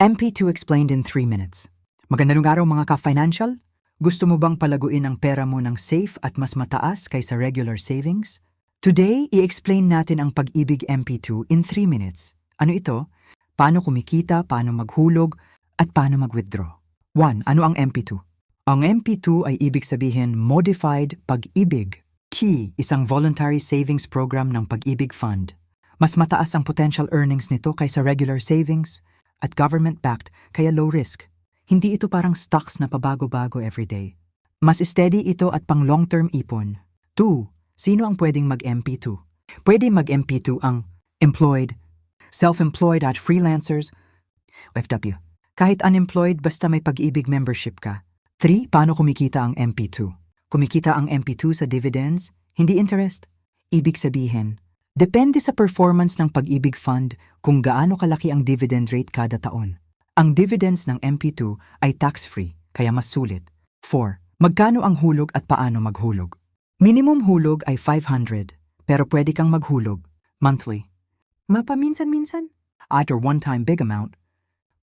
MP2 explained in 3 minutes. Magandang araw mga ka-financial. Gusto mo bang palaguin ang pera mo ng safe at mas mataas kaysa regular savings? Today, i-explain natin ang Pag-ibig MP2 in 3 minutes. Ano ito? Paano kumikita, paano maghulog, at paano mag-withdraw. 1. Ano ang MP2? Ang MP2 ay ibig sabihin Modified Pag-ibig. Key, isang voluntary savings program ng Pag-ibig Fund. Mas mataas ang potential earnings nito kaysa regular savings at government-backed kaya low risk. Hindi ito parang stocks na pabago-bago everyday. Mas steady ito at pang long-term ipon. 2. Sino ang pwedeng mag-MP2? Pwede mag-MP2 ang employed, self-employed at freelancers, OFW. Kahit unemployed basta may Pag-ibig membership ka. 3. Paano kumikita ang MP2? Kumikita ang MP2 sa dividends, hindi interest. Ibig sabihin, depende sa performance ng Pag-ibig Fund kung gaano kalaki ang dividend rate kada taon. Ang dividends ng MP2 ay tax-free, kaya mas sulit. 4. Magkano ang hulog at paano maghulog? Minimum hulog ay 500, pero pwede kang maghulog monthly. Mapaminsan-minsan? At or one-time big amount,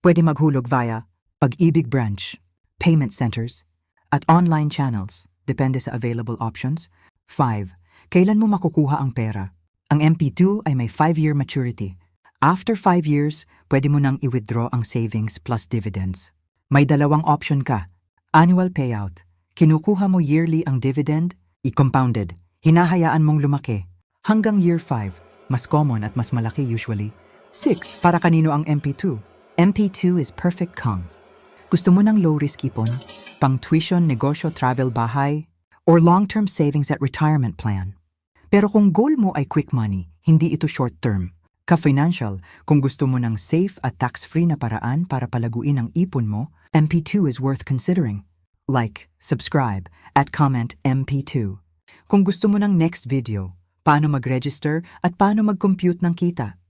pwede maghulog via Pag-ibig branch, payment centers, at online channels, depende sa available options. 5. Kailan mo makukuha ang pera? Ang MP2 ay may 5-year maturity. After 5 years, pwede mo nang i-withdraw ang savings plus dividends. May dalawang option ka. Annual payout. Kinukuha mo yearly ang dividend, i-compounded. Hinahayaan mong lumaki. Hanggang year 5, mas common at mas malaki usually. 6. Para kanino ang MP2? MP2 is perfect kang. Gusto mo ng low-risk ipon? Pang tuition, negosyo, travel, bahay? Or long-term savings at retirement plan? Pero kung goal mo ay quick money, hindi ito short-term. Ka-financial, kung gusto mo ng safe at tax-free na paraan para palaguin ang ipon mo, MP2 is worth considering. Like, subscribe, at comment MP2. Kung gusto mo ng next video, paano mag-register at paano mag-compute ng kita,